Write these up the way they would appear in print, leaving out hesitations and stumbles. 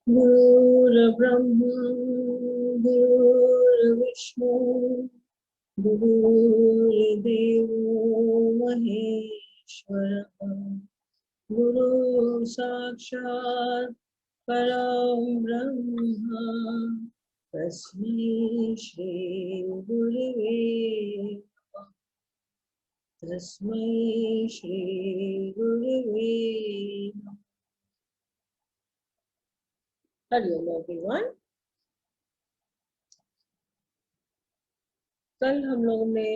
गुरुर्ब्रह्मा गुरुर्विष्णु गुरुर्देवो महेश्वरः गुरु साक्षात् परं ब्रह्म तस्मै श्री गुरुवे नमः। तस्मै श्री गुरुवे नमः। हरिओम एवरीवन। कल हम लोगों ने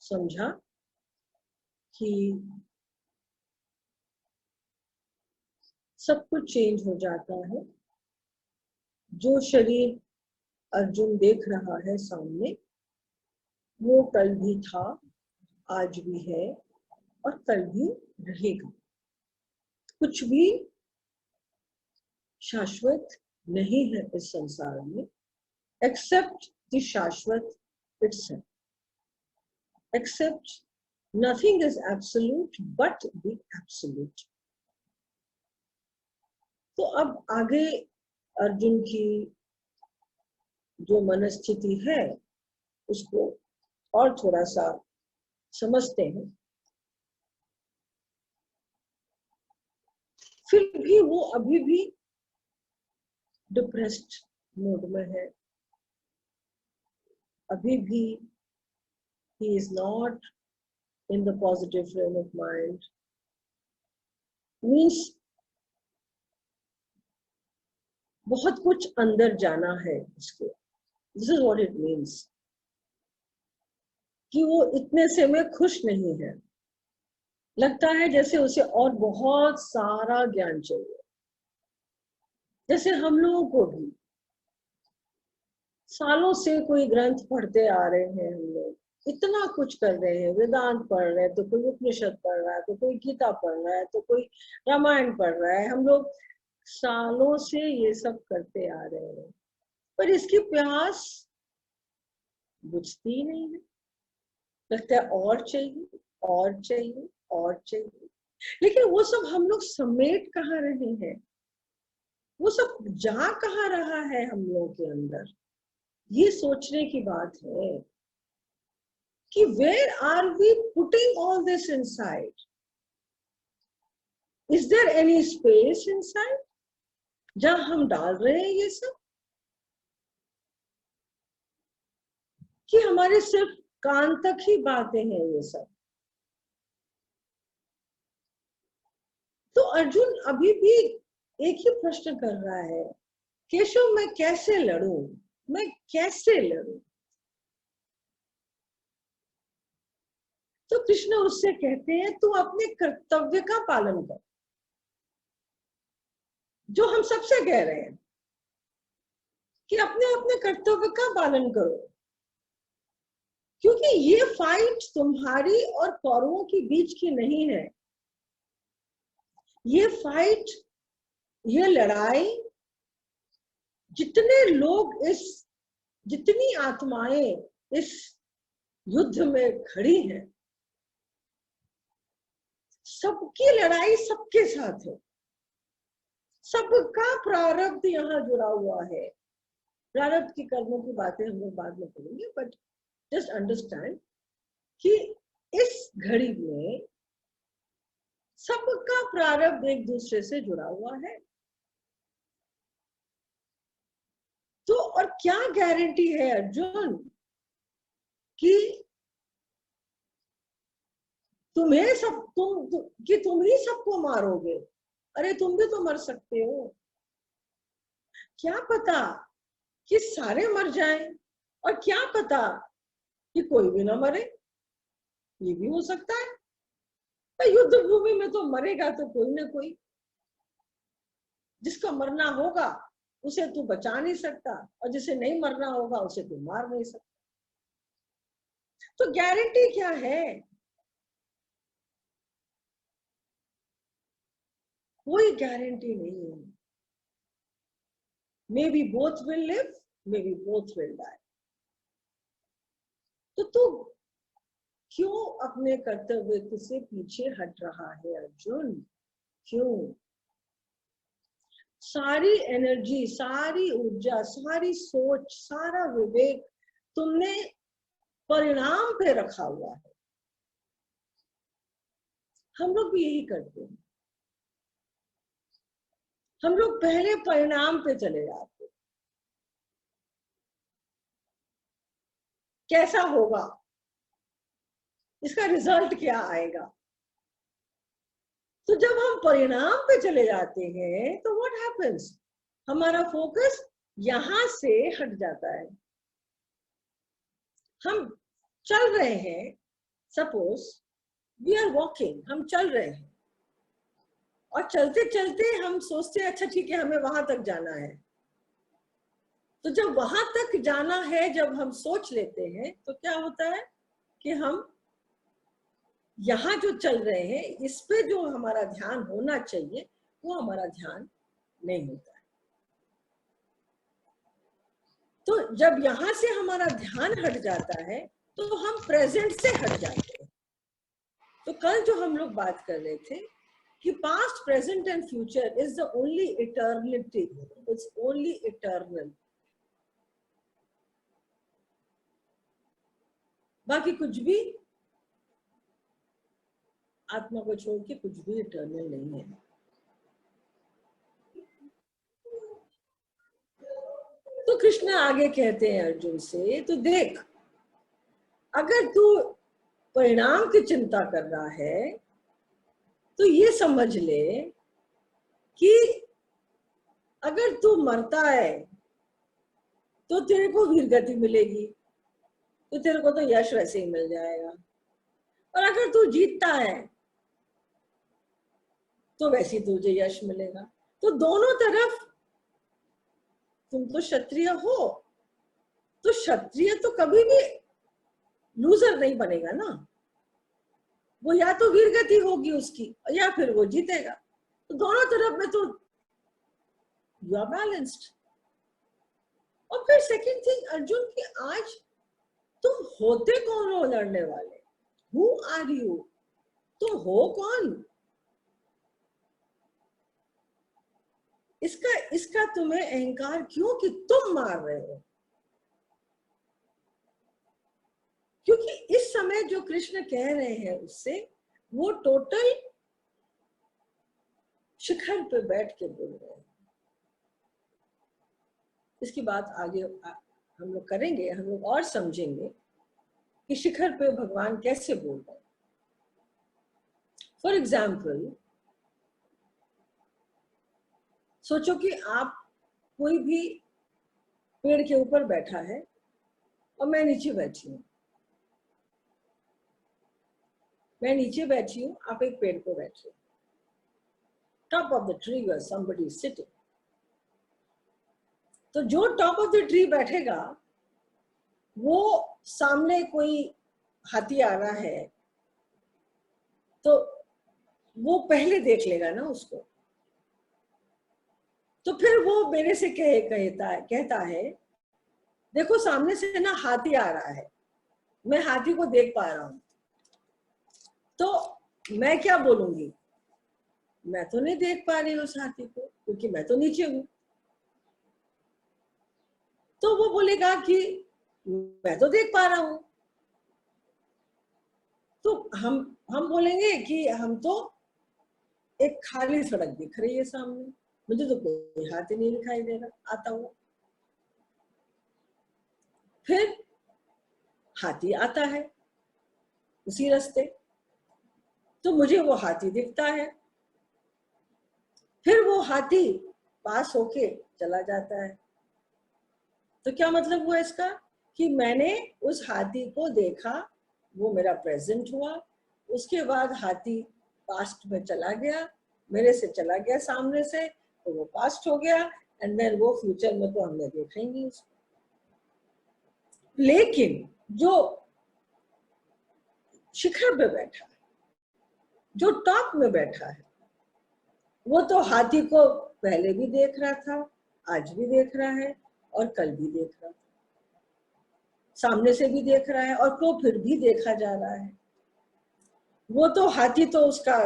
समझा कि सब कुछ चेंज हो जाता है। जो शरीर अर्जुन देख रहा है सामने, वो कल भी था, आज भी है और कल भी रहेगा। कुछ भी शाश्वत नहीं है इस संसार में, एक्सेप्ट द शाश्वत itself. Except nothing is absolute but the absolute. तो अब आगे अर्जुन की जो मनस्थिति है उसको और थोड़ा सा समझते हैं। फिर भी वो अभी भी डिप्रेस्ड मूड में है, अभी भी he is not in the positive frame of mind, means बहुत कुछ अंदर जाना है उसके। This is what it means कि वो इतने से में खुश नहीं है। लगता है जैसे उसे और बहुत सारा ज्ञान चाहिए। जैसे हम लोगों को भी सालों से कोई ग्रंथ पढ़ते आ रहे हैं, हम लोग इतना कुछ कर रहे हैं, वेदांत पढ़ रहे हैं, तो कोई उपनिषद पढ़ रहा है, तो कोई गीता पढ़ रहा है, तो कोई रामायण पढ़ रहा है। हम लोग सालों से ये सब करते आ रहे हैं, पर इसकी प्यास बुझती नहीं है। लगता है और चाहिए और चाहिए और चाहिए। लेकिन वो सब हम लोग समेट कहाँ रहे हैं, वो सब जा कहाँ रहा है हम लोगों के अंदर। ये सोचने की बात है कि where are we putting all this inside? Is there any space inside जहां हम डाल रहे हैं ये सब, कि हमारे सिर्फ कान तक ही बातें हैं ये सब। तो अर्जुन अभी भी एक ही प्रश्न कर रहा है, केशव मैं कैसे लड़ूं, मैं कैसे लड़ूं। तो कृष्ण उससे कहते हैं तू अपने कर्तव्य का पालन कर, जो हम सबसे कह रहे हैं कि अपने अपने कर्तव्य का पालन करो। क्योंकि ये फाइट तुम्हारी और कौरवों के बीच की नहीं है। ये फाइट, ये लड़ाई, जितने लोग जितनी आत्माएं इस युद्ध में खड़ी हैं, सबकी लड़ाई सबके साथ है। सबका प्रारब्ध यहाँ जुड़ा हुआ है। प्रारब्ध की कर्मों की बातें हम लोग बाद में करेंगे, बट जस्ट अंडरस्टैंड कि इस घड़ी में सबका प्रारब्ध एक दूसरे से जुड़ा हुआ है। तो और क्या गारंटी है अर्जुन कि तुम ही सबको मारोगे। अरे तुम भी तो मर सकते हो। क्या पता कि सारे मर जाएं, और क्या पता कि कोई भी ना मरे, ये भी हो सकता है। तो युद्ध भूमि में तो मरेगा तो कोई ना कोई। जिसका मरना होगा उसे तू बचा नहीं सकता, और जिसे नहीं मरना होगा उसे तू मार नहीं सकता। तो गारंटी क्या है? कोई गारंटी नहीं है। Maybe both will live, maybe both will die. तो तू क्यों अपने कर्तव्य से पीछे हट रहा है अर्जुन? क्यों? सारी एनर्जी, सारी ऊर्जा, सारी सोच, सारा विवेक तुमने परिणाम पे रखा हुआ है। हम लोग भी यही करते हैं, हम लोग पहले परिणाम पे चले जाते हैं, कैसा होगा, इसका रिजल्ट क्या आएगा। तो जब हम परिणाम पे चले जाते हैं तो व्हाट हैपेंस, हमारा फोकस यहां से हट जाता है। हम चल रहे हैं, सपोज वी आर वॉकिंग, हम चल रहे हैं और चलते चलते हम सोचते हैं अच्छा ठीक है हमें वहां तक जाना है। तो जब वहां तक जाना है जब हम सोच लेते हैं तो क्या होता है कि हम यहाँ जो चल रहे हैं इस पे जो हमारा ध्यान होना चाहिए वो हमारा ध्यान नहीं होता है। तो जब यहाँ से हमारा ध्यान हट जाता है तो हम प्रेजेंट से हट जाते हैं। तो कल जो हम लोग बात कर रहे थे कि past, present and future is the only eternity, it's only eternal. बाकी कुछ भी आत्मा को छोड़ के कुछ भी इटर्नल नहीं है। तो कृष्ण आगे कहते हैं अर्जुन से, तो देख अगर तू परिणाम की चिंता कर रहा है तो ये समझ ले कि अगर तू मरता है तो तेरे को वीरगति मिलेगी, तो तेरे को तो यश वैसे ही मिल जाएगा, और अगर तू जीतता है तो वैसे ही तुझे यश मिलेगा। तो दोनों तरफ, तुम तो क्षत्रिय हो तो क्षत्रिय तो कभी भी लूजर नहीं बनेगा ना, वो या तो वीरगति होगी उसकी या फिर वो जीतेगा। तो दोनों तरफ में तो यू आर बैलेंस्ड। और फिर सेकंड थिंग अर्जुन की, आज तुम होते कौन हो लड़ने वाले, हु आर यू, तुम हो कौन, इसका तुम्हें अहंकार क्यों कि तुम मार रहे हो। क्योंकि इस समय जो कृष्ण कह रहे हैं उससे वो टोटल शिखर पे बैठ के बोल रहे हैं। इसकी बात आगे हम लोग करेंगे, हम लोग और समझेंगे कि शिखर पे भगवान कैसे बोल रहे हैं। फॉर एग्जाम्पल, सोचो कि आप कोई भी पेड़ के ऊपर बैठा है और मैं नीचे बैठी हूँ, मैं नीचे बैठी हूँ, आप एक पेड़ पे बैठे हो, top of the tree where somebody is sitting। तो जो टॉप ऑफ द ट्री बैठेगा वो सामने कोई हाथी आ रहा है तो वो पहले देख लेगा ना उसको, तो फिर वो मेरे से कहता है देखो सामने से ना हाथी आ रहा है, मैं हाथी को देख पा रहा हूं। तो मैं क्या बोलूंगी, मैं तो नहीं देख पा रही उस हाथी को क्योंकि मैं तो नीचे हूं। तो वो बोलेगा कि मैं तो देख पा रहा हूं। तो हम बोलेंगे कि हम तो, एक खाली सड़क दिख रही है सामने, मुझे तो कोई हाथी नहीं दिखाई दे रहा आता हुआ। फिर हाथी आता है उसी रास्ते, तो मुझे वो हाथी दिखता है, फिर वो हाथी पास होके चला जाता है। तो क्या मतलब हुआ इसका कि मैंने उस हाथी को देखा, वो मेरा प्रेजेंट हुआ, उसके बाद हाथी पास्ट में चला गया, मेरे से चला गया सामने से, तो वो पास्ट हो गया, एंड देन वो फ्यूचर में तो हमने देखा ही नहीं उसको। लेकिन जो शिखर पे बैठा है, जो टॉप में बैठा है, वो तो हाथी को पहले भी देख रहा था, आज भी देख रहा है और कल भी देख रहा था, सामने से भी देख रहा है और तो फिर भी देखा जा रहा है। वो तो हाथी तो उसका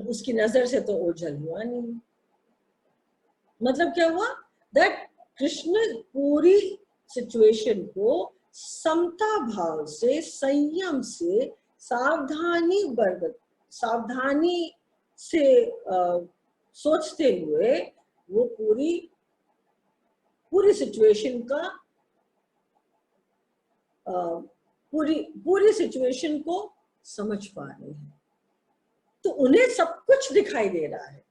उसकी नजर से तो ओझल हुआ नहीं। मतलब क्या हुआ? दैट कृष्ण पूरी सिचुएशन को समता भाव से, संयम से, सावधानी से सोचते हुए वो पूरी सिचुएशन का पूरी सिचुएशन को समझ पा रहे हैं। तो उन्हें सब कुछ दिखाई दे रहा है,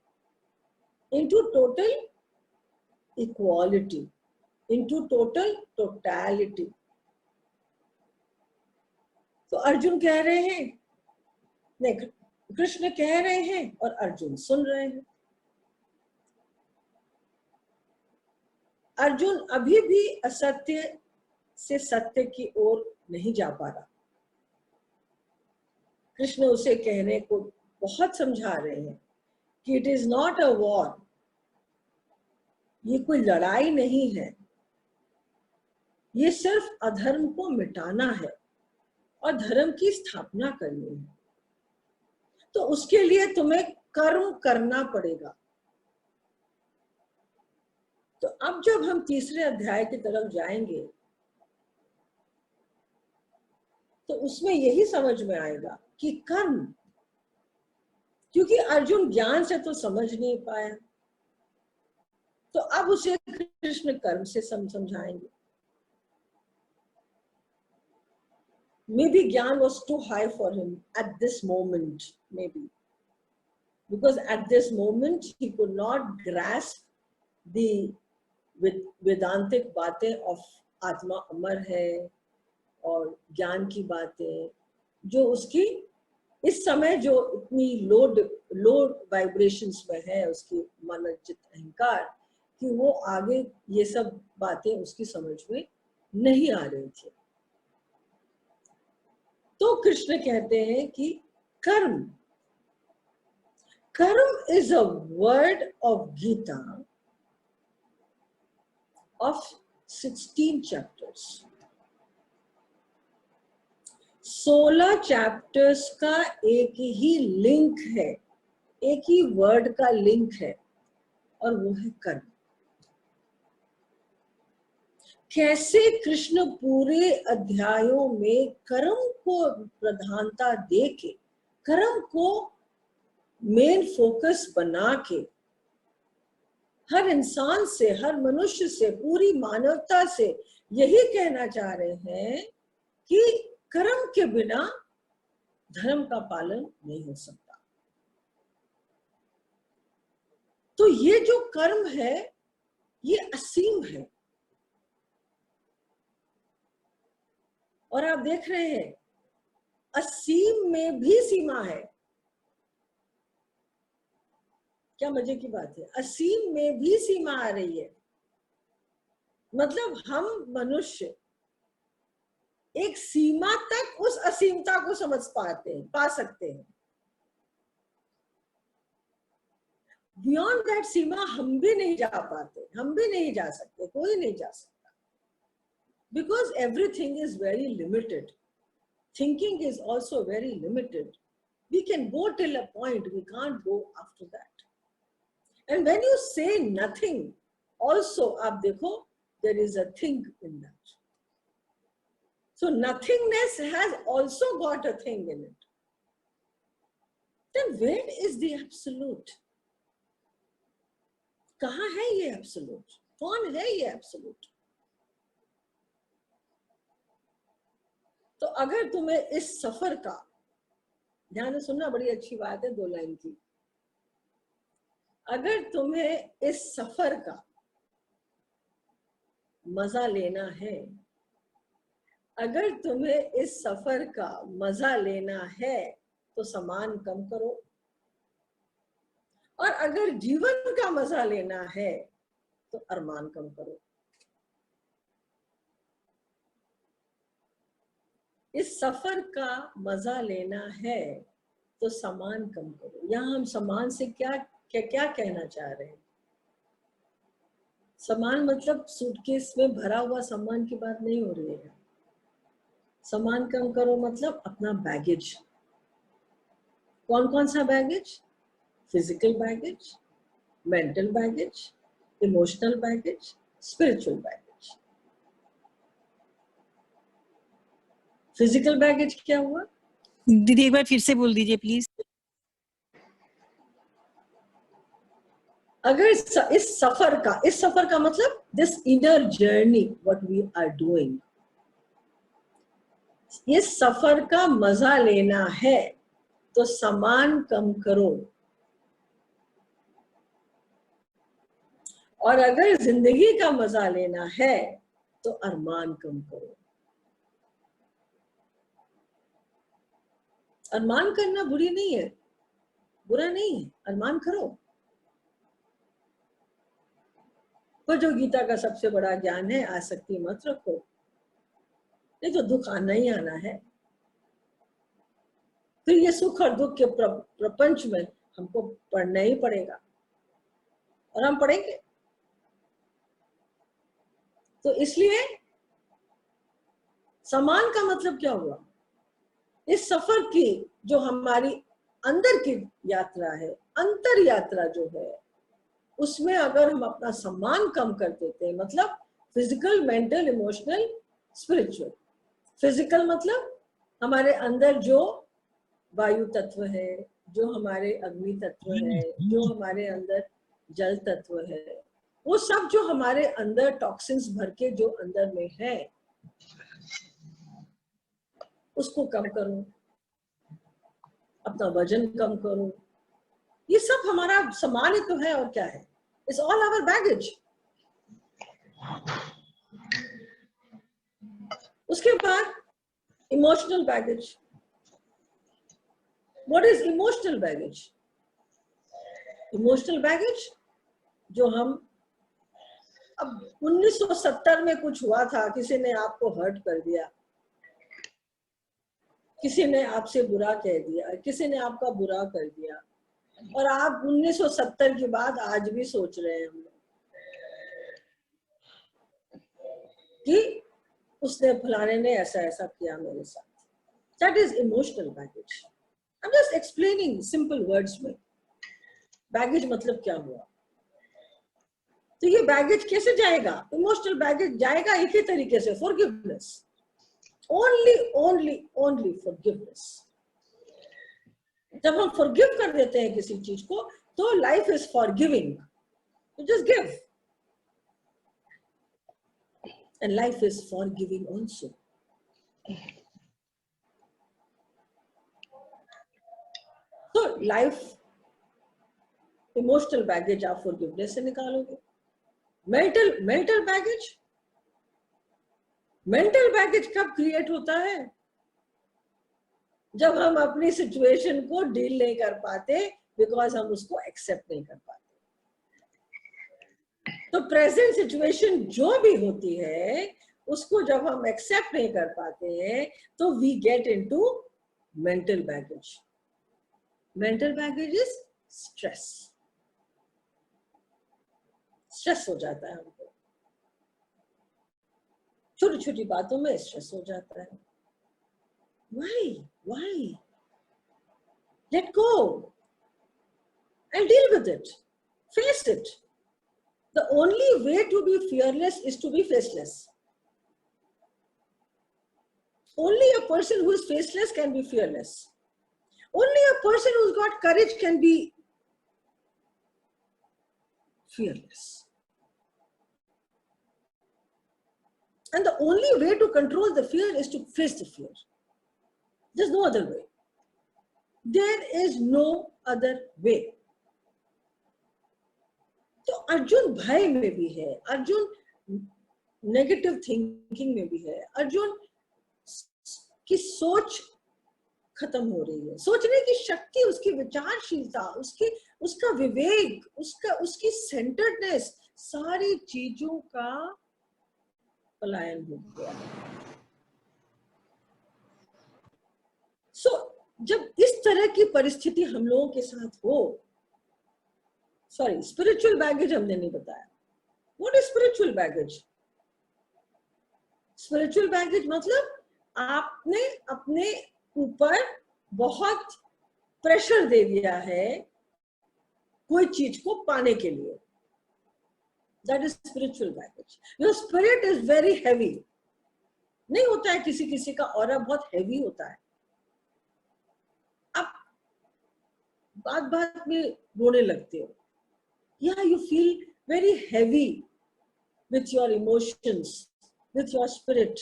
into total equality, into total totality। तो अर्जुन कह रहे हैं, नहीं, कृष्ण कह रहे हैं और अर्जुन सुन रहे हैं। अर्जुन अभी भी असत्य से सत्य की ओर नहीं जा पा रहा। कृष्ण उसे कहने को बहुत समझा रहे हैं कि it is not a war, ये कोई लड़ाई नहीं है, ये सिर्फ अधर्म को मिटाना है और धर्म की स्थापना करनी है। तो उसके लिए तुम्हें कर्म करना पड़ेगा। तो अब जब हम तीसरे अध्याय की तरफ जाएंगे तो उसमें यही समझ में आएगा कि कर्म, क्योंकि अर्जुन ज्ञान से तो समझ नहीं पाया, तो अब उसे कृष्ण कर्म से समझाएंगे। Maybe Gyan was too high for him at this moment, maybe. Because at this moment, he could not grasp the वेदांतिक बातें of आत्मा अमर है और ज्ञान की बातें, जो उसकी इस समय जो इतनी लो वाइब्रेशंस में है उसकी मन चित अहंकार, कि वो आगे ये सब बातें उसकी समझ में नहीं आ रही थी। तो कृष्ण कहते हैं कि karma is a word of Gita of 16 chapters. 16 chapters का एक ही लिंक है, एक ही वर्ड का लिंक है, और वो है कर्म। कैसे कृष्ण पूरे अध्यायों में कर्म को प्रधानता देके, कर्म को मेन फोकस बना के हर इंसान से, हर मनुष्य से, पूरी मानवता से यही कहना चाह रहे हैं कि कर्म के बिना धर्म का पालन नहीं हो सकता। तो ये जो कर्म है ये असीम है, और आप देख रहे हैं असीम में भी सीमा है। क्या मजे की बात है, असीम में भी सीमा आ रही है। मतलब हम मनुष्य एक सीमा तक उस असीमता को समझ पा सकते हैं। बियॉन्ड दैट सीमा हम भी नहीं जा पाते, हम भी नहीं जा सकते, कोई नहीं जा सकता। Because everything is very limited. Thinking is also very limited. We can go till a point, we can't go after that. And when you say nothing, also, आप देखो, there is a thing in that. So nothingness has also got a thing in it. Then where is the absolute? कहाँ है ये absolute? कौन है ये absolute? तो अगर तुम्हें इस सफर का, ध्यान से सुनना, बड़ी अच्छी बात है 2 लाइन की, अगर तुम्हें इस सफर का मजा लेना है, अगर तुम्हें इस सफर का मजा लेना है तो सामान कम करो, और अगर जीवन का मजा लेना है तो अरमान कम करो। इस सफर का मजा लेना है तो सामान कम करो। यहाँ हम सामान से क्या कहना चाह रहे हैं? सामान मतलब सूटकेस में भरा हुआ सामान की बात नहीं हो रही है। सामान कम करो मतलब अपना बैगेज। कौन कौन सा baggage? physical baggage, mental baggage, emotional baggage, spiritual baggage. physical baggage क्या हुआ? दीदी एक बार फिर से बोल दीजिए प्लीज। अगर इस सफर का मतलब this inner journey what we are doing, इस सफर का मजा लेना है तो सामान कम करो, और अगर जिंदगी का मजा लेना है तो अरमान कम करो। अरमान करना बुरा नहीं है, अरमान करो। पर जो गीता का सबसे बड़ा ज्ञान है, आसक्ति मत रखो, नहीं तो दुख आना ही आना है। फिर ये सुख और दुख के प्रपंच में हमको पढ़ना ही पड़ेगा, और हम पढ़ेंगे। तो इसलिए समान का मतलब क्या हुआ? इस सफर की जो हमारी अंदर की यात्रा है, अंतर यात्रा जो है, उसमें अगर हम अपना सम्मान कम कर देते हैं, मतलब physical, mental, emotional, spiritual. Physical मतलब हमारे अंदर जो वायु तत्व है, जो हमारे अग्नि तत्व है, जो हमारे अंदर जल तत्व है, वो सब जो हमारे अंदर टॉक्सिन्स भर के जो अंदर में है, उसको कम करो, अपना वजन कम करो। ये सब हमारा सामान ही तो है, और क्या है? It's all our baggage. उसके बाद emotional baggage. What is emotional baggage? Emotional baggage जो हम, अब 1970 में कुछ हुआ था, किसी ने आपको हर्ट कर दिया, किसी ने आपसे बुरा कह दिया, किसी ने आपका बुरा कर दिया, और आप 1970 के बाद आज भी सोच रहे हैं हम लोग कि उसने, फलाने ने ऐसा ऐसा किया मेरे साथ। That is emotional baggage. I'm just explaining simple words में बैगेज मतलब क्या हुआ। तो ये बैगेज कैसे जाएगा? इमोशनल बैगेज जाएगा एक ही तरीके से, फॉरगिवनेस। Only forgiveness. जब हम फॉरगिव कर देते हैं किसी चीज को, तो life is forgiving. You just give, and life is forgiving also. So life, emotional baggage आप फॉरगिवनेस से निकालोगे। मेंटल बैगेज कब क्रिएट होता है? जब हम अपनी सिचुएशन को डील नहीं कर पाते, बिकॉज हम उसको एक्सेप्ट नहीं कर पाते। तो प्रेजेंट सिचुएशन जो भी होती है, उसको जब हम एक्सेप्ट नहीं कर पाते हैं, तो we get into mental baggage. Mental baggage is stress. Stress हो जाता है हमको, छोटी छोटी बातों में स्ट्रेस हो जाता है। Why? Let go and deal with it. Face it. The only way to be fearless is to be faceless. Only a person who is faceless can be fearless. Only a person who's got courage can be fearless. And the only way to control the fear is to face the fear. There's no other way. There is no other way. तो अर्जुन भय में भी है, Arjun negative thinking में भी है, अर्जुन की सोच खत्म हो रही है, सोचने की शक्ति, उसकी विचारशीलता, उसका विवेक, उसकी सेंटर्डनेस, सारी चीजों का पलायन हो गया। जब इस तरह की परिस्थिति हम लोगों के साथ हो, सॉरी, स्पिरिचुअल बैगेज हमने नहीं बताया। What is spiritual baggage? Spiritual baggage मतलब आपने अपने ऊपर बहुत प्रेशर दे दिया है कोई चीज को पाने के लिए। That is spiritual baggage. Your spirit is very heavy. नहीं होता है किसी किसी का ऑरा बहुत हैवी होता है, आप बात बात में रोने लगते हो, या you feel very heavy with your emotions, with your spirit,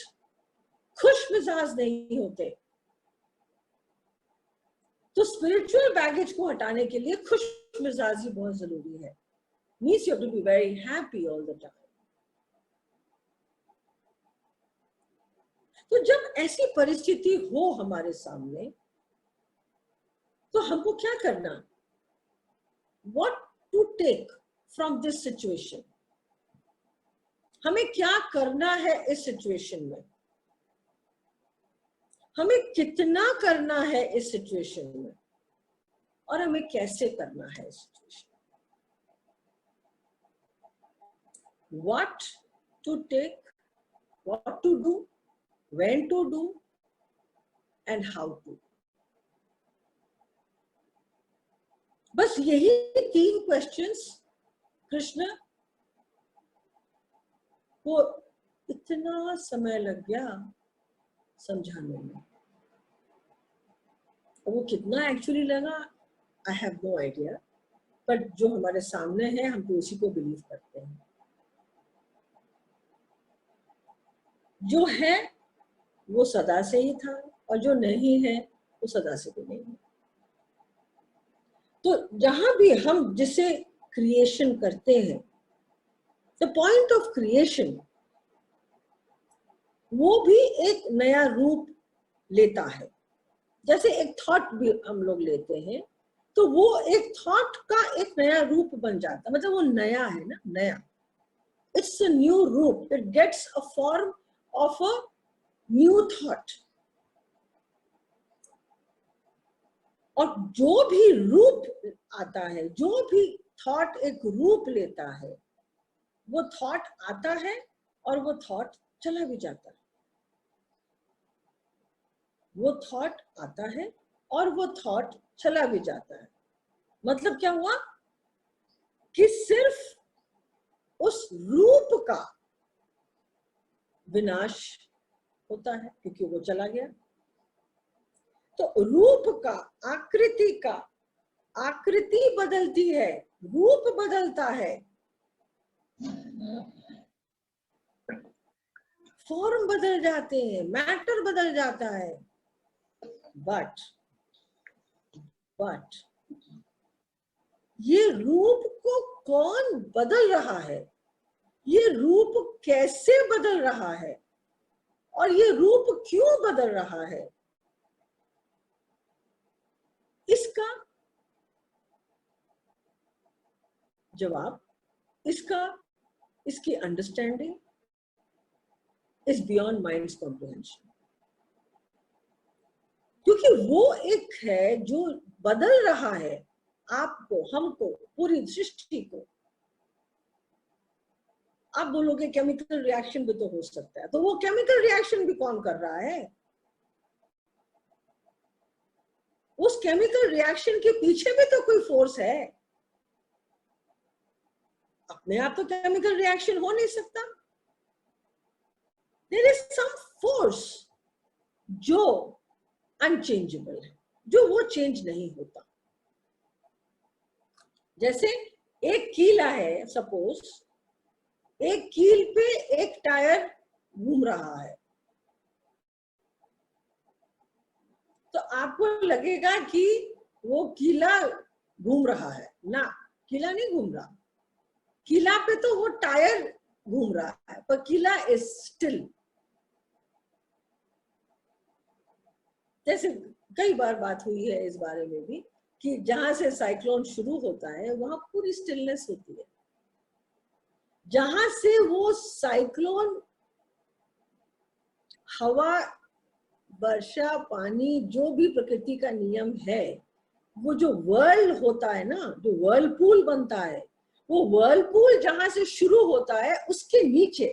खुश मिजाज नहीं होते। तो स्पिरिचुअल बैगेज को हटाने के लिए खुश मिजाजी बहुत जरूरी है। Means you have to be very happy all the time. तो जब ऐसी परिस्थिति हो हमारे सामने, तो हमको क्या करना? What to take from this situation? हमें क्या करना है इस सिचुएशन में? हमें कितना करना है इस सिचुएशन में, और हमें कैसे करना है इस situation? What to take, what to do, when to do, and how to. बस यही 3 क्वेश्चंस कृष्ण को इतना समय लग गया समझाने में। और वो कितना एक्चुअली लगा, I have no idea, but जो हमारे सामने है हम तो उसी को बिलीव करते हैं। जो है वो सदा से ही था, और जो नहीं है वो सदा से भी नहीं है। तो जहां भी हम जिसे क्रिएशन करते हैं, द पॉइंट ऑफ क्रिएशन, वो भी एक नया रूप लेता है। जैसे एक थॉट भी हम लोग लेते हैं, तो वो एक थॉट का एक नया रूप बन जाता है, मतलब वो नया है ना, नया। इट्स अ न्यू रूप, it gets a form of a new thought. और जो भी रूप आता है, जो भी थॉट एक रूप लेता है, वो थॉट आता है और वो थॉट चला भी जाता है। वो थॉट आता है और वो थॉट चला भी जाता है। मतलब क्या हुआ कि सिर्फ उस रूप का विनाश होता है, क्योंकि वो चला गया। तो रूप का, आकृति बदलती है, रूप बदलता है, फॉर्म बदल जाते हैं, मैटर बदल जाता है। बट ये रूप को कौन बदल रहा है, ये रूप कैसे बदल रहा है, और ये रूप क्यों बदल रहा है, इसका जवाब, इसकी understanding is beyond minds comprehension. क्योंकि वो एक है जो बदल रहा है आपको, हमको, पूरी सृष्टि को। आप बोलोगे केमिकल रिएक्शन भी तो हो सकता है, तो वो केमिकल रिएक्शन भी कौन कर रहा है? उस केमिकल रिएक्शन के पीछे भी तो कोई फोर्स है। अपने आप तो केमिकल रिएक्शन हो नहीं सकता। देयर इज सम फोर्स जो अनचेंजेबल है, जो वो चेंज नहीं होता। जैसे एक कीला है, सपोज एक कील पे एक टायर घूम रहा है, तो आपको लगेगा कि वो कीला घूम रहा है ना, कीला नहीं घूम रहा। कीला पे तो वो टायर घूम रहा है, पर कीला इज स्टिल। जैसे कई बार बात हुई है इस बारे में भी कि जहां से साइक्लोन शुरू होता है वहां पूरी स्टिलनेस होती है। जहां से वो साइक्लोन, हवा, वर्षा, पानी, जो भी प्रकृति का नियम है, वो जो वर्ल्ड होता है ना, जो वर्लपूल बनता है, वो वर्लपूल जहां से शुरू होता है उसके नीचे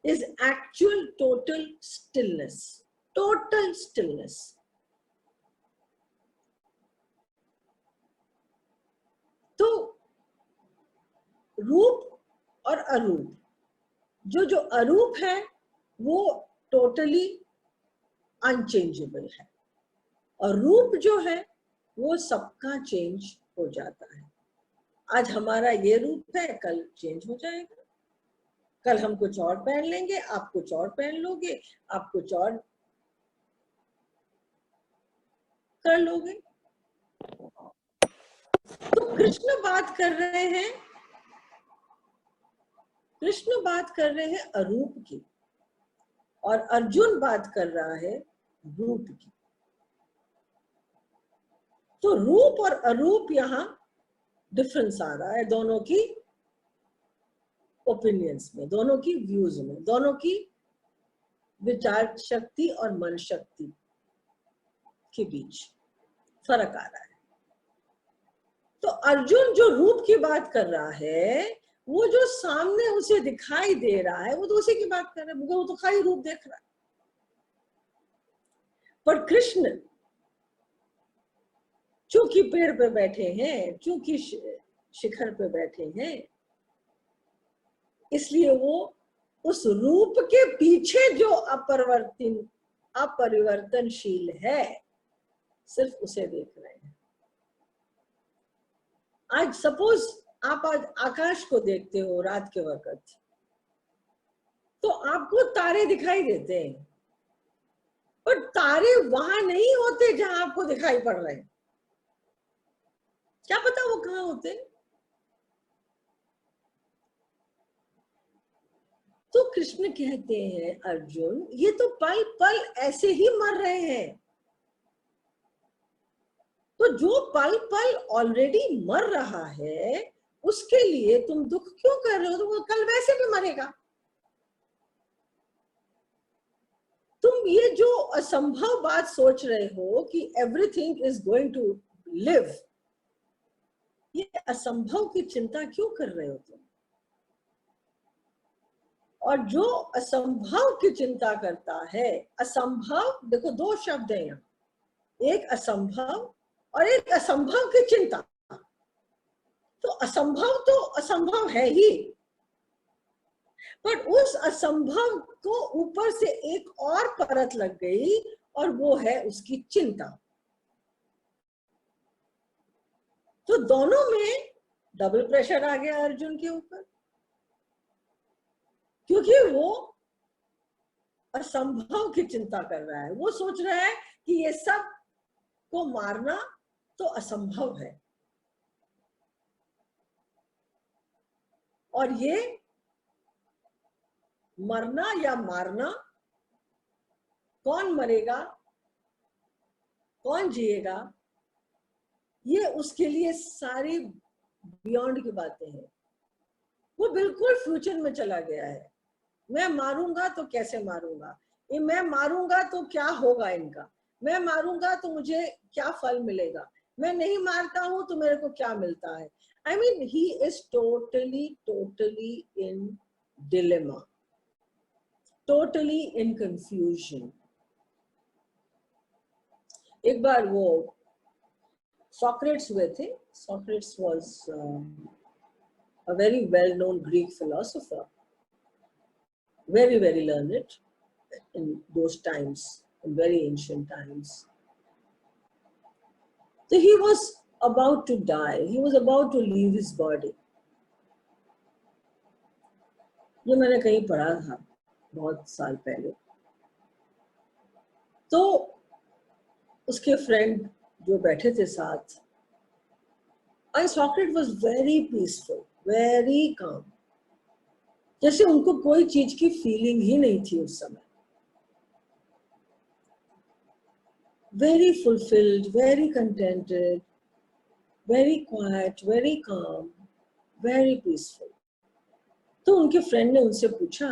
is actual total stillness, total stillness. रूप और अरूप, जो अरूप है वो टोटली अनचेंजेबल है, और रूप जो है वो सबका चेंज हो जाता है। आज हमारा ये रूप है, कल चेंज हो जाएगा, कल हम कुछ और पहन लेंगे, आप कुछ और पहन लोगे, आप कुछ और कर लोगे। तो कृष्ण बात कर रहे हैं, कृष्ण बात कर रहे हैं अरूप की, और अर्जुन बात कर रहा है रूप की। तो रूप और अरूप यहाँ डिफरेंस आ रहा है दोनों की ओपिनियंस में, दोनों की व्यूज में, दोनों की विचार शक्ति और मन शक्ति के बीच फर्क आ रहा है। तो अर्जुन जो रूप की बात कर रहा है, वो जो सामने उसे दिखाई दे रहा है वो तो उसी की बात कर रहा है, वो तो खाली रूप देख रहा है। पर कृष्ण चूंकि पेड़ पे बैठे हैं, चूंकि शिखर पे बैठे हैं, इसलिए वो उस रूप के पीछे जो अपरिवर्तनशील है, सिर्फ उसे देख रहे हैं। आज सपोज आप आज आकाश को देखते हो रात के वक्त, तो आपको तारे दिखाई देते हैं, पर तारे वहां नहीं होते जहां आपको दिखाई पड़ रहे हैं। क्या पता वो कहाँ होते हैं। तो कृष्ण कहते हैं अर्जुन, ये तो पल पल ऐसे ही मर रहे हैं, तो जो पल पल ऑलरेडी मर रहा है उसके लिए तुम दुख क्यों कर रहे हो? तो वो कल वैसे भी मरेगा। तुम ये जो असंभव बात सोच रहे हो कि everything is going to live, ये असंभव की चिंता क्यों कर रहे हो तुम? और जो असंभव की चिंता करता है, असंभव, देखो दो शब्द है यहाँ, एक असंभव और एक असंभव की चिंता। तो असंभव है ही, पर उस असंभव को ऊपर से एक और परत लग गई, और वो है उसकी चिंता। तो दोनों में डबल प्रेशर आ गया अर्जुन के ऊपर, क्योंकि वो असंभव की चिंता कर रहा है। वो सोच रहा है कि ये सब को मारना तो असंभव है, और ये मरना या मारना, कौन मरेगा कौन जिएगा, ये उसके लिए सारी बियॉन्ड की बातें हैं। वो बिल्कुल फ्यूचर में चला गया है। मैं मारूंगा तो कैसे मारूंगा, ये मैं मारूंगा तो क्या होगा इनका, मैं मारूंगा तो मुझे क्या फल मिलेगा, मैं नहीं मारता हूं तो मेरे को क्या मिलता है। I mean, he is totally in dilemma, totally in confusion. एक बार वो सॉक्रेट्स हुए थे। Socrates was a very well-known Greek philosopher, very learned in those times, in very ancient times. So he was about to die, he was about to leave his body. ये मैंने कहीं पढ़ा था बहुत साल पहले। तो उसके फ्रेंड जो बैठे थे साथ, and Socrates was very peaceful, very calm, जैसे उनको कोई चीज की फीलिंग ही नहीं थी उस समय। Very fulfilled, very contented, very quiet, very calm, very peaceful. तो उनके फ्रेंड ने उनसे पूछा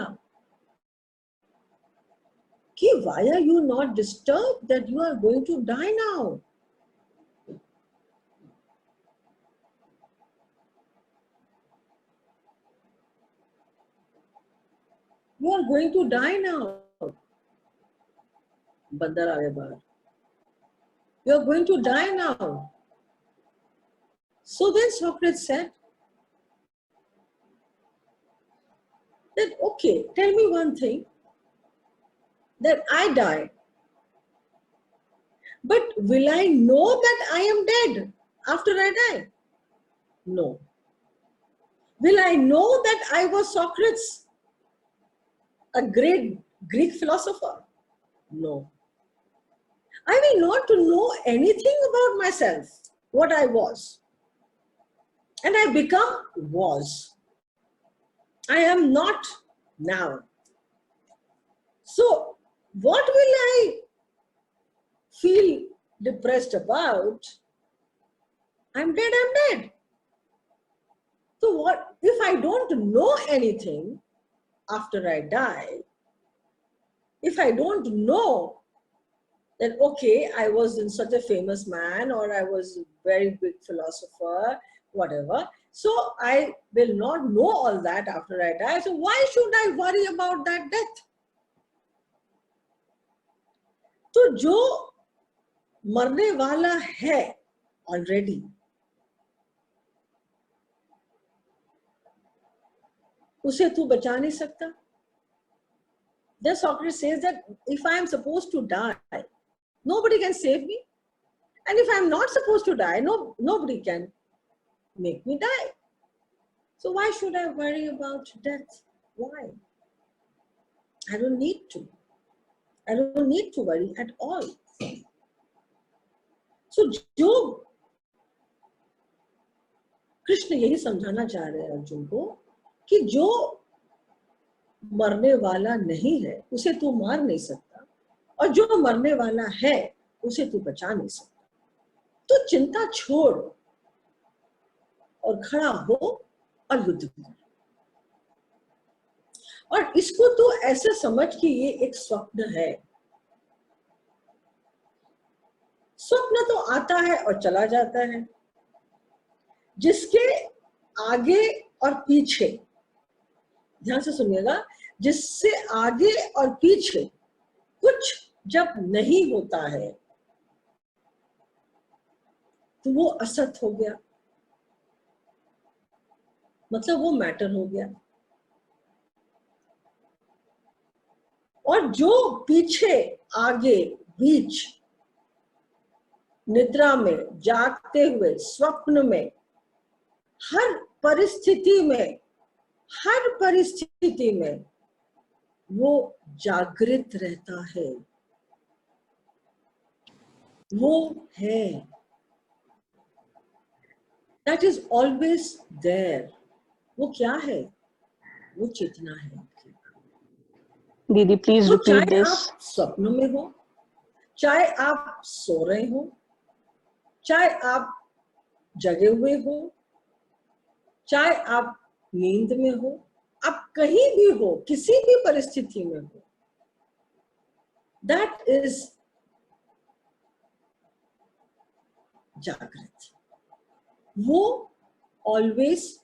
कि why are you not disturbed that you are going to die now? You are going to die now. बंदर आ गए बाहर। You are going to die now. So then Socrates said, okay, tell me one thing, that I die, but will I know that I am dead after I die? No. Will I know that I was Socrates, a great Greek philosopher? No. I will not to know anything about myself, what I was. And I become was. I am not now. So what will I feel depressed about? I'm dead, I'm dead. So what if I don't know anything after I die? If I don't know that, okay, I was in such a famous man, or I was a very big philosopher, whatever. So I will not know all that after I die. So why should I worry about that death? तो जो मरने वाला है already, उसे तू बचा नहीं सकता. Then Socrates says that if I am supposed to die, nobody can save me. And if I am not supposed to die, nobody can make me die. So why should I worry about death? Why? I don't need to. I don't need to worry at all. So जो कृष्ण यही समझाना चाह रहे हैं अर्जुन को कि जो मरने वाला नहीं है उसे तू मार नहीं सकता, और जो मरने वाला है उसे तू बचा नहीं सकता. तो चिंता छोड़ और खड़ा हो और युद्ध कर. और इसको तू ऐसे समझ कि ये एक स्वप्न है. स्वप्न तो आता है और चला जाता है. जिसके आगे और पीछे, ध्यान से सुनिएगा, जिससे आगे और पीछे कुछ जब नहीं होता है तो वो असत हो गया, मतलब वो मैटर हो गया. और जो पीछे आगे बीच निद्रा में, जागते हुए, स्वप्न में, हर परिस्थिति में वो जागृत रहता है, वो है. That is always there. वो क्या है? वो चेतना है. दीदी प्लीज तो रिपीट चाहे दिस. आप स्वप्न में हो, चाहे आप सो रहे हो, चाहे आप जगे हुए हो, चाहे आप नींद में हो, आप कहीं भी हो, किसी भी परिस्थिति में हो, that is जागृत. वो always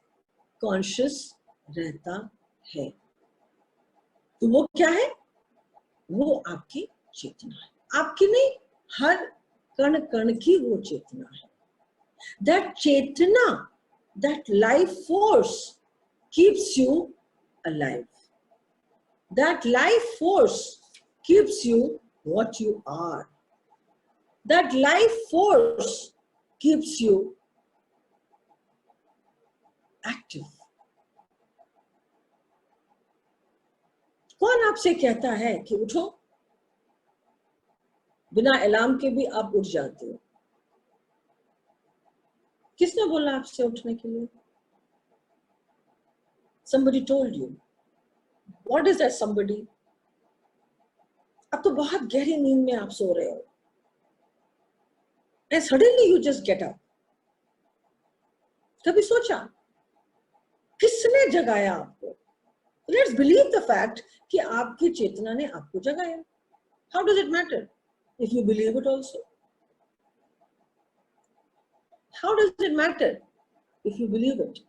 conscious रहता है. तो वो क्या है? वो आपकी चेतना है. आपकी नहीं, हर कण कण की वो चेतना है. That chetana, that life force keeps you alive. That life force keeps you what you are. That life force keeps you active. कौन आपसे कहता है कि उठो? बिना अलार्म के भी आप उठ जाते हो. किसने बोला आपसे उठने के लिए? Somebody told you. What is that somebody? अब तो बहुत गहरी नींद में आप सो रहे हो, and suddenly you just get up. कभी सोचा किसने जगाया आपको? Let's believe the fact कि आपकी चेतना ने आपको जगाया. How does it matter if you believe it also? How does it matter if you believe it?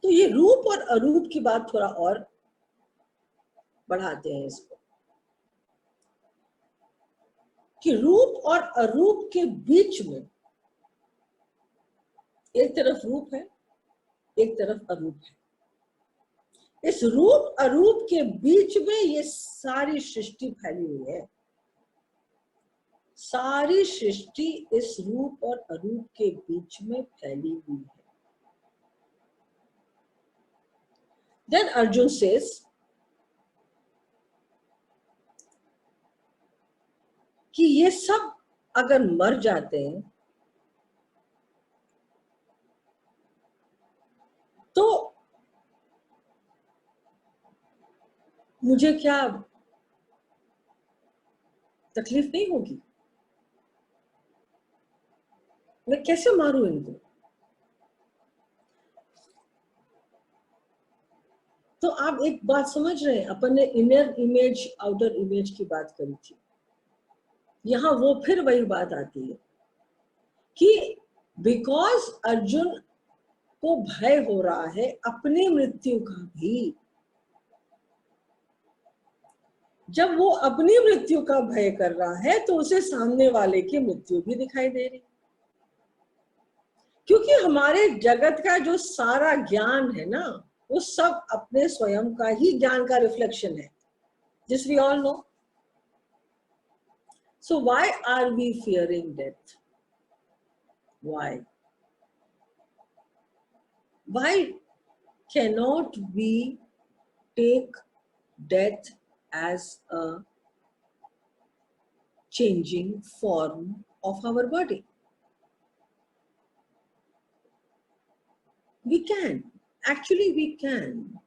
तो ये रूप और अरूप की बात थोड़ा और बढ़ाते हैं इसको, कि रूप और अरूप के बीच में एक तरफ रूप है, एक तरफ अरूप है। इस रूप अरूप के बीच में ये सारी सृष्टि फैली हुई है। सारी सृष्टि इस रूप और अरूप के बीच में फैली हुई है। Then Arjun says, कि ये सब अगर मर जाते हैं तो मुझे क्या तकलीफ नहीं होगी? मैं कैसे मारूं इनको? तो आप एक बात समझ रहे हैं, अपन ने इनर इमेज आउटर इमेज की बात करी थी। यहां वो फिर वही बात आती है कि बिकॉज अर्जुन को भय हो रहा है अपनी मृत्यु का भी, जब वो अपनी मृत्यु का भय कर रहा है तो उसे सामने वाले की मृत्यु भी दिखाई दे रही। क्योंकि हमारे जगत का जो सारा ज्ञान है ना, वो सब अपने स्वयं का ही ज्ञान का रिफ्लेक्शन है, जिस we all know. So why are we fearing death? Why cannot we take death as a changing form of our body? We can. Actually, we can.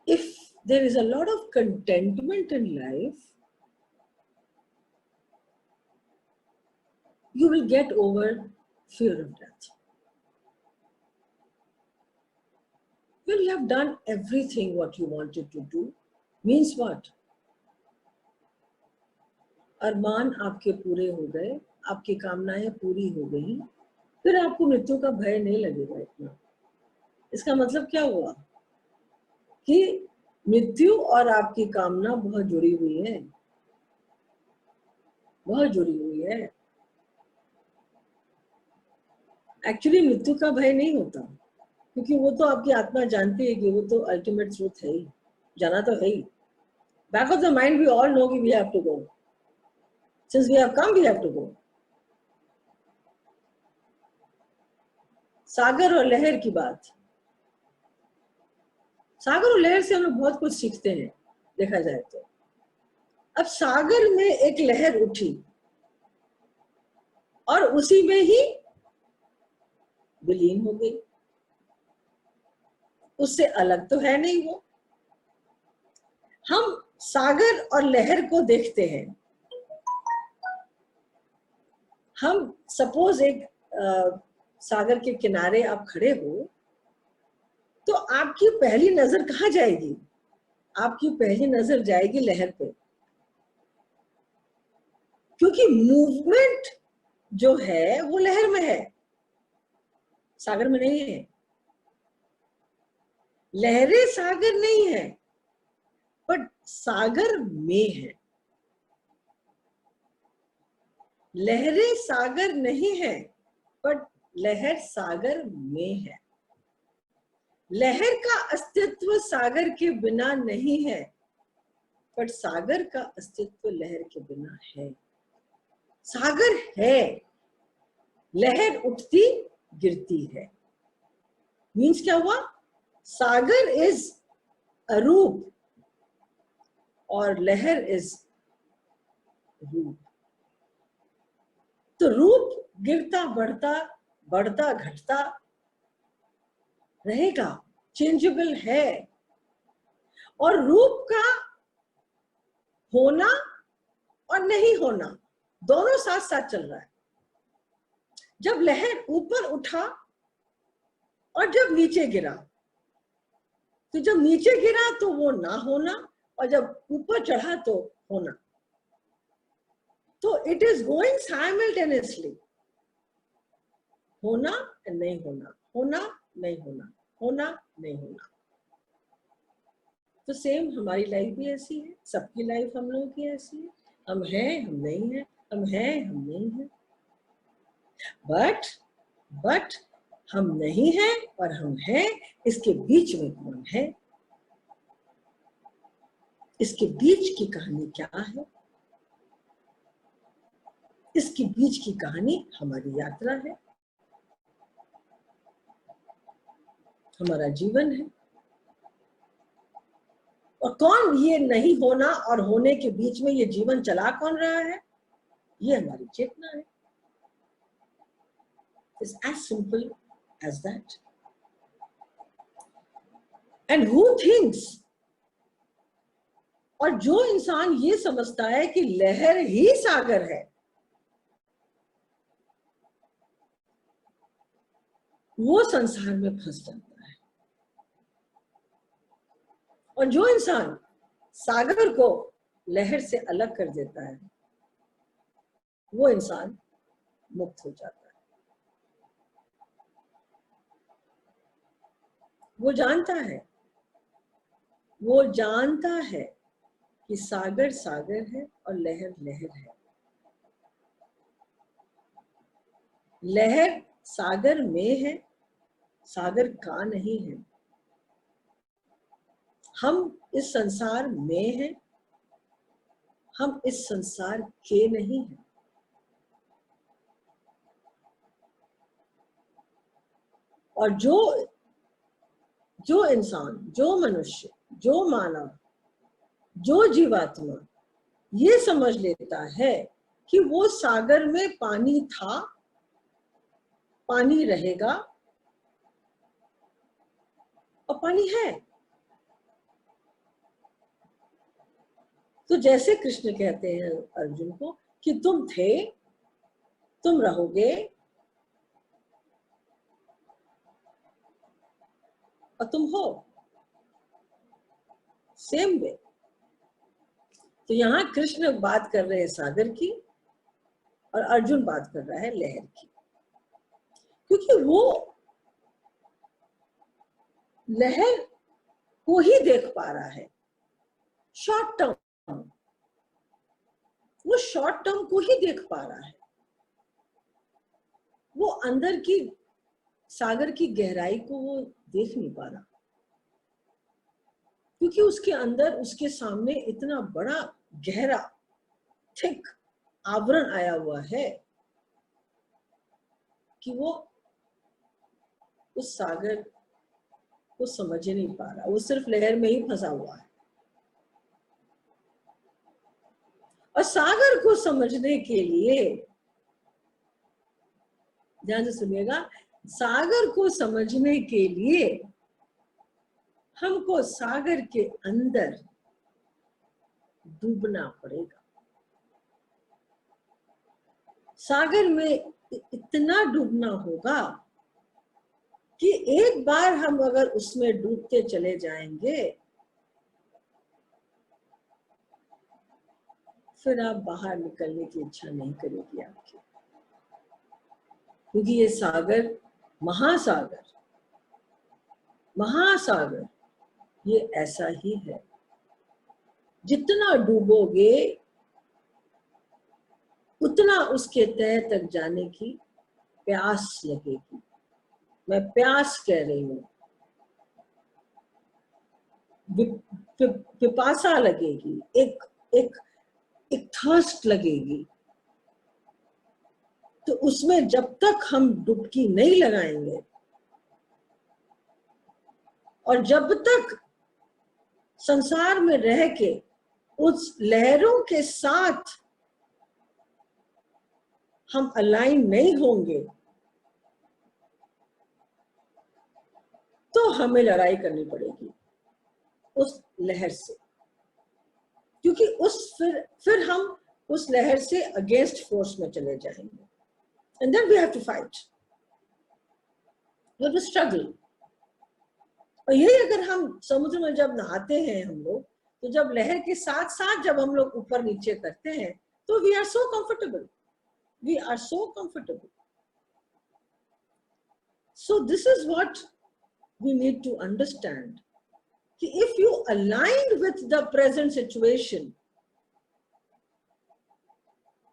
If there is a lot of contentment in life, you will get over fear of death. Well, you have done everything what you wanted to do. Means what? अरमान आपके पूरे हो गए, आपकी कामनाएं पूरी हो गई, फिर आपको मृत्यु का भय नहीं लगेगा इतना। इसका मतलब क्या हुआ कि मृत्यु और आपकी कामना बहुत जुड़ी हुई है, बहुत जुड़ी हुई है। एक्चुअली मृत्यु का भय नहीं होता, क्योंकि वो तो आपकी आत्मा जानती है कि वो तो अल्टीमेट ट्रूथ है ही, जाना तो है ही। Back of the mind we all know कि we have to go, since we have come we have to go. सागर और लहर की बात, सागर और लहर से हम लोग बहुत कुछ सीखते हैं देखा जाए तो। अब सागर में एक लहर उठी और उसी में ही विलीन हो गई, उससे अलग तो है नहीं वो। हम सागर और लहर को देखते हैं। हम सपोज एक सागर के किनारे आप खड़े हो तो आपकी पहली नजर कहाँ जाएगी? आपकी पहली नजर जाएगी लहर पे, क्योंकि मूवमेंट जो है वो लहर में है, सागर में नहीं है। लहरें सागर नहीं है, बट सागर में है। लहरें सागर नहीं है, बट लहर सागर में है। लहर का अस्तित्व सागर के बिना नहीं है, पर सागर का अस्तित्व लहर के बिना है। सागर है, लहर उठती गिरती है। मीन्स क्या हुआ? सागर इज अरूप और लहर इज रूप। तो रूप गिरता बढ़ता, बढ़ता घटता रहेगा, चेंजेबल है। और रूप का होना और नहीं होना दोनों साथ साथ चल रहा है। जब लहर ऊपर उठा और जब नीचे गिरा, तो जब नीचे गिरा तो वो ना होना, और जब ऊपर चढ़ा तो होना। तो इट इज गोइंग साइमल्टेनियसली, होना नहीं होना, होना नहीं होना, होना नहीं होना। तो सेम हमारी लाइफ भी ऐसी है, सबकी लाइफ हम लोगों की ऐसी है। हम हैं, हम नहीं हैं, हम हैं, हम नहीं हैं। बट हम नहीं हैं और हम हैं, इसके बीच में कौन है? इसके बीच की कहानी क्या है? इसके बीच की कहानी हमारी यात्रा है, हमारा जीवन है। और कौन ये नहीं होना और होने के बीच में ये जीवन चला कौन रहा है? ये हमारी चेतना है। It's as simple as that. And who thinks? और जो इंसान ये समझता है कि लहर ही सागर है, वो संसार में फंस जाता है। और जो इंसान सागर को लहर से अलग कर देता है, वो इंसान मुक्त हो जाता है। वो जानता है कि सागर सागर है और लहर लहर है। लहर सागर में है, सागर का नहीं है। हम इस संसार में हैं, हम इस संसार के नहीं हैं। और जो इंसान, जो मनुष्य, जो मानव, जो जीवात्मा ये समझ लेता है कि वो सागर में पानी था, पानी रहेगा और पानी है, तो जैसे कृष्ण कहते हैं अर्जुन को कि तुम थे, तुम रहोगे और तुम हो, सेम वे। तो यहाँ कृष्ण बात कर रहे हैं सागर की और अर्जुन बात कर रहा है लहर की, क्योंकि वो लहर को ही देख पा रहा है, शॉर्ट टर्म, वो शॉर्ट टर्म को ही देख पा रहा है। वो अंदर की सागर की गहराई को वो देख नहीं पा रहा, क्योंकि उसके अंदर, उसके सामने इतना बड़ा गहरा थिक आवरण आया हुआ है कि वो उस सागर को समझ ही नहीं पा रहा। वो सिर्फ लहर में ही फंसा हुआ है। और सागर को समझने के लिए, ध्यान से सुनिएगा, सागर को समझने के लिए हमको सागर के अंदर डूबना पड़ेगा। सागर में इतना डूबना होगा कि एक बार हम अगर उसमें डूबते चले जाएंगे, फिर आप बाहर निकलने की इच्छा नहीं करेगी आपकी, क्योंकि ये सागर, महासागर, महासागर ये ऐसा ही है। जितना डूबोगे उतना उसके तह तक जाने की प्यास लगेगी। मैं प्यास कह रही हूं, पिपासा लगेगी, एक थर्स्ट लगेगी। तो उसमें जब तक हम डुबकी नहीं लगाएंगे और जब तक संसार में रह के उस लहरों के साथ हम अलाइन नहीं होंगे, तो हमें लड़ाई करनी पड़ेगी उस लहर से, क्योंकि फिर हम उस लहर से अगेंस्ट फोर्स में चले जाएंगे। And then we have to fight, we have to struggle. और यही अगर हम समुद्र में जब नहाते हैं हम लोग, तो जब लहर के साथ साथ जब हम लोग ऊपर नीचे करते हैं, तो we are so comfortable, we are so comfortable. So this is what we need to understand, कि if you align with the present situation,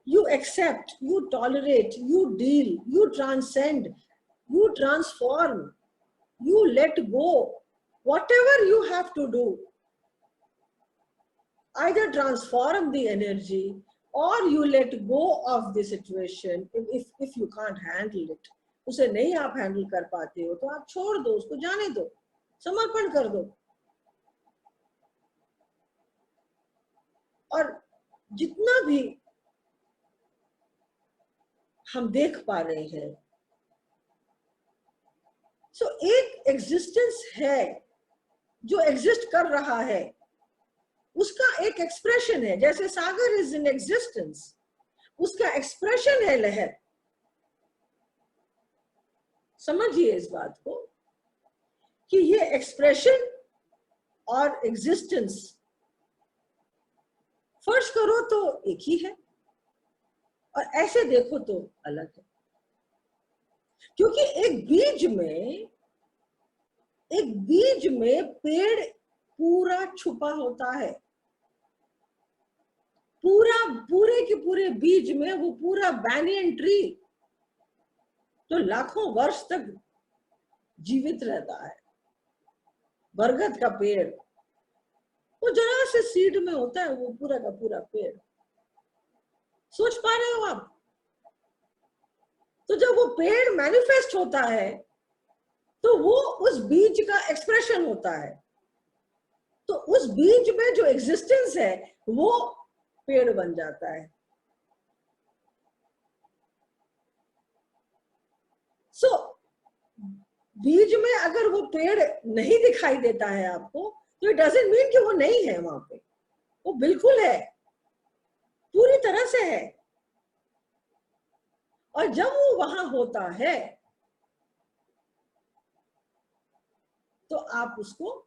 you accept, you tolerate, you deal, you transcend, you transform, you let go. Whatever you have to do, either transform the energy or you let go of the situation. If you can't handle it, उसे नहीं आप handle कर पाते हो तो आप छोड़ दो, उसको जाने दो, समर्पण कर दो. और जितना भी हम देख पा रहे हैं, सो एक एग्जिस्टेंस है जो एग्जिस्ट कर रहा है, उसका एक एक्सप्रेशन है. जैसे सागर इज इन एग्जिस्टेंस, उसका एक्सप्रेशन है लहर. समझिए इस बात को कि ये एक्सप्रेशन और एग्जिस्टेंस फर्ज करो तो एक ही है और ऐसे देखो तो अलग है. क्योंकि एक बीज में पेड़ पूरा छुपा होता है. पूरे के पूरे बीज में वो पूरा बैनियन ट्री तो लाखों वर्ष तक जीवित रहता है. बरगद का पेड़ वो जरा से सीड में होता है, वो पूरा का पूरा पेड़. सोच पा रहे हो आप? तो जब वो पेड़ मैनिफेस्ट होता है तो वो उस बीज का एक्सप्रेशन होता है. तो उस बीज में जो एग्जिस्टेंस है वो पेड़ बन जाता है. सो बीज में अगर वो पेड़ नहीं दिखाई देता है आपको, तो इट डजंट मीन कि वो नहीं है वहां पे. वो बिल्कुल है, पूरी तरह से है. और जब वो वहां होता है तो आप उसको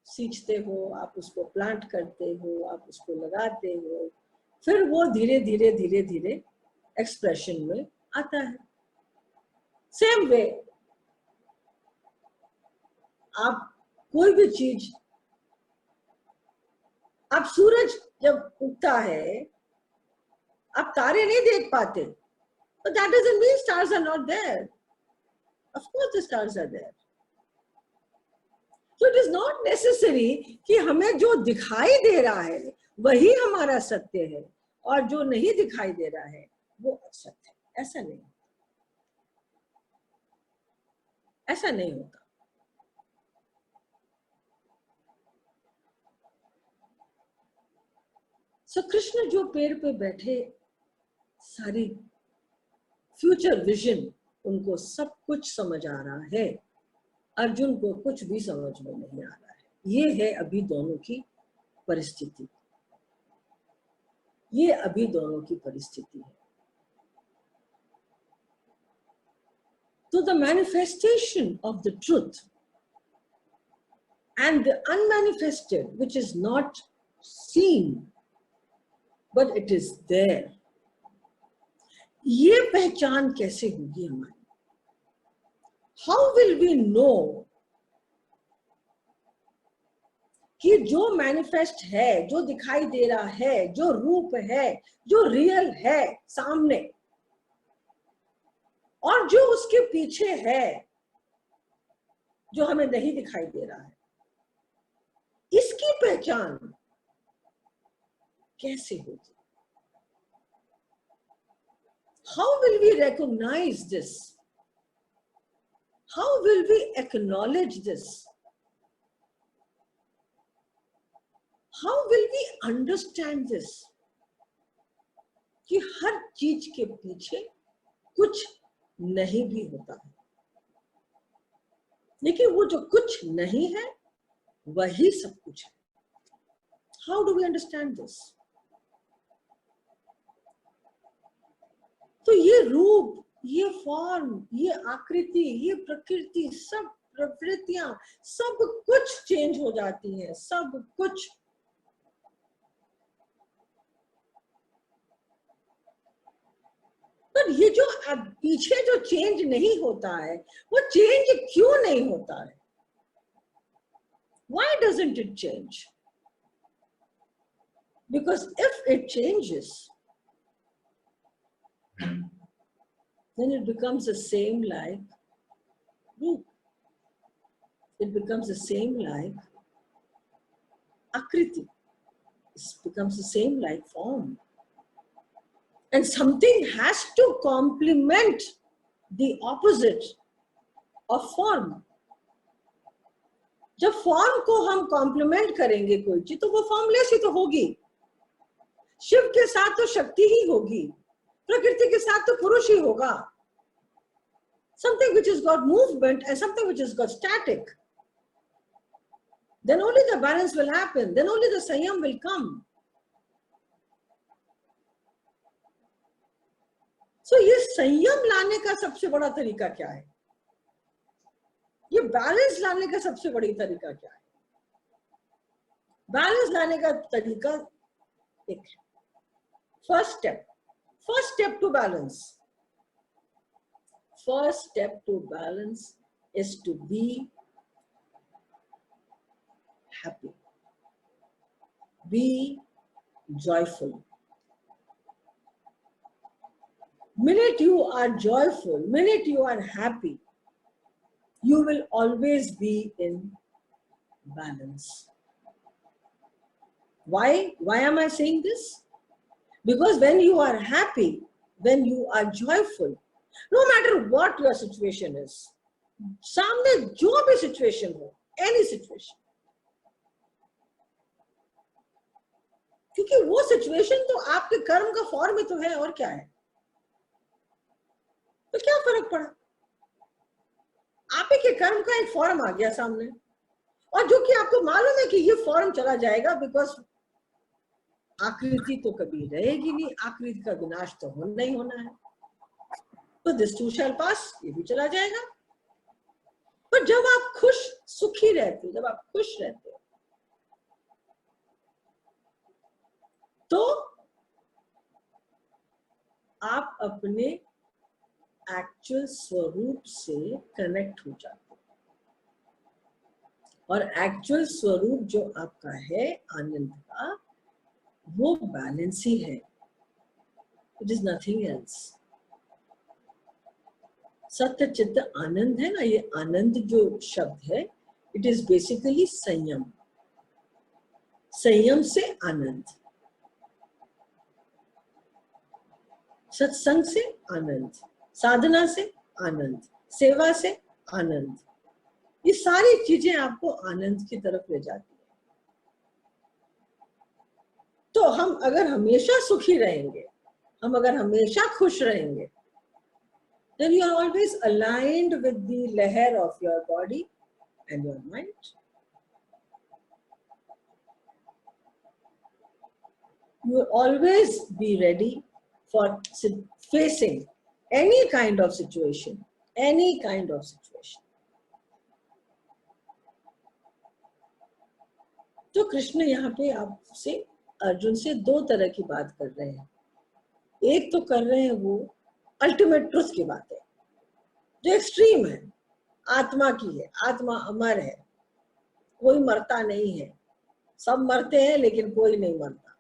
सींचते हो, आप उसको प्लांट करते हो, आप उसको लगाते हो, फिर वो धीरे धीरे धीरे धीरे एक्सप्रेशन में आता है. सेम वे आप कोई भी चीज, आप सूरज जब उगता है आप तारे नहीं देख पाते, but that doesn't mean stars are not there. Of course the stars are there. So it is not necessary कि हमें जो दिखाई दे रहा है वही हमारा सत्य है और जो नहीं दिखाई दे रहा है वो असत्य है. ऐसा नहीं, ऐसा नहीं होता. सो कृष्ण जो पेड़ पे बैठे, सारी फ्यूचर विजन, उनको सब कुछ समझ आ रहा है. अर्जुन को कुछ भी समझ में नहीं आ रहा है. ये है अभी दोनों की परिस्थिति. ये अभी दोनों की परिस्थिति है. तो the manifestation of the truth and the unmanifested, which is not seen but it is there, ये पहचान कैसे होगी हमारी? How will we know कि जो मैनिफेस्ट है, जो दिखाई दे रहा है, जो रूप है, जो रियल है सामने, और जो उसके पीछे है जो हमें नहीं दिखाई दे रहा है, इसकी पहचान कैसे होगी? How will we recognize this? How will we acknowledge this? How will we understand this? कि हर चीज के पीछे कुछ नहीं भी होता है, लेकिन वो जो कुछ नहीं है वही सब कुछ है. How do we understand this? तो ये रूप, ये फॉर्म, ये आकृति, ये प्रकृति, सब प्रवृत्तियां, सब कुछ चेंज हो जाती है, सब कुछ. पर ये जो पीछे जो चेंज नहीं होता है, वो चेंज क्यों नहीं होता है? Why doesn't it change? Because if it changes, then it becomes the same like root. It becomes the same like akriti. It becomes the same like form. And something has to complement the opposite of form. जब form को हम complement करेंगे कोई चीज तो वो formless ही तो होगी. शिव के साथ तो शक्ति ही होगी, प्रकृति के साथ तो पुरुष ही होगा. Something which has got movement and something which has got static. Then only the balance will happen. Then only the sanyam will come. So ये संयम लाने का सबसे बड़ा तरीका क्या है? ये बैलेंस लाने का सबसे बड़ी तरीका क्या है? बैलेंस लाने का तरीका एक है. First step to balance. First step to balance is to be happy. Be joyful. Minute you are joyful, minute you are happy, you will always be in balance. Why am I saying this? Because when you are happy, when you are joyful, no matter what your situation is, सामने जो भी situation हो, any situation, क्योंकि वो situation तो आपके कर्म का फॉर्म ही तो है, और क्या है? तो क्या फर्क पड़ा? आप ही के कर्म का एक फॉर्म आ गया सामने, और जो कि आपको मालूम है कि ये फॉर्म चला जाएगा, बिकॉज आकृति तो कभी रहेगी नहीं, आकृति का विनाश तो होना ही होना है. तो दिस टू शैल पास, ये भी चला जाएगा. पर जब आप खुश सुखी रहते हो, जब आप खुश रहते हो, तो आप अपने एक्चुअल स्वरूप से कनेक्ट हो जाते हो. और एक्चुअल स्वरूप जो आपका है आनंद का, वो बैलेंस ही है. It is nothing else. सत्य चित्त आनंद है ना, ये आनंद जो शब्द है, इट इज बेसिकली संयम. संयम से आनंद, सत्संग से आनंद, साधना से आनंद, सेवा से आनंद, ये सारी चीजें आपको आनंद की तरफ ले जाती है. तो हम अगर हमेशा सुखी रहेंगे, हम अगर हमेशा खुश रहेंगे, then you are always aligned with the leher of your body and your mind. You will always be ready for facing any kind of situation, any kind of situation. तो कृष्ण यहाँ पे आपसे, अर्जुन से दो तरह की बात कर रहे हैं. एक तो कर रहे हैं वो अल्टीमेट ट्रुथ की बातें, जो एक्सट्रीम है, आत्मा की है. आत्मा अमर है, कोई मरता नहीं है. सब मरते हैं लेकिन कोई नहीं मरता.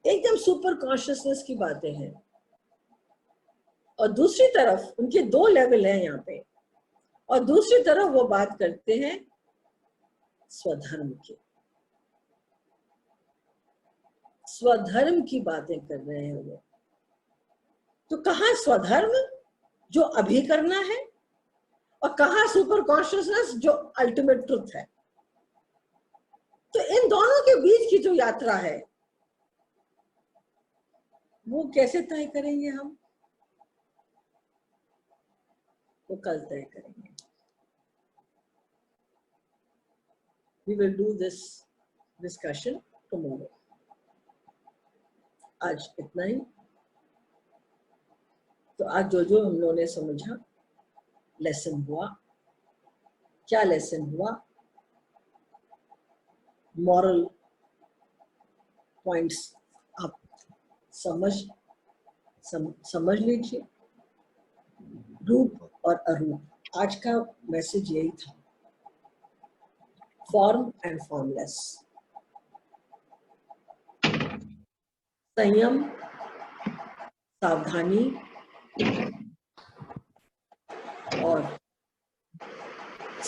एकदम सुपर कॉन्शियसनेस की बातें हैं. और दूसरी तरफ उनके दो लेवल हैं यहाँ पे. और दूसरी तरफ वो बात करते हैं स्वधर्म की. स्वधर्म की बातें कर रहे हैं वो. तो कहाँ स्वधर्म जो अभी करना है, और कहाँ सुपर कॉन्शियसनेस जो अल्टीमेट ट्रुथ है. तो इन दोनों के बीच की जो यात्रा है, वो कैसे तय करेंगे हम? वो कल तय करेंगे. We will do this discussion tomorrow. आज इतना ही. तो आज जो हम लोगों ने समझा, लेसन हुआ. क्या लेसन हुआ? मॉरल पॉइंट्स आप समझ लीजिए. रूप और अरूप, आज का मैसेज यही था. Form and formless. संयम, सावधानी और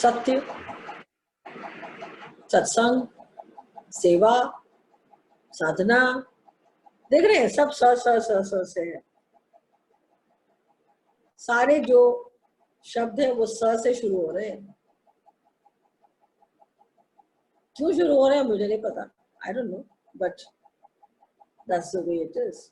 सत्य, सत्संग, सेवा, साधना, देख रहे हैं सब स से है। सारे जो शब्द है वो स से शुरू हो रहे हैं। क्यों शुरू हो रहे हैं मुझे नहीं पता, I don't know, but that's the way it is.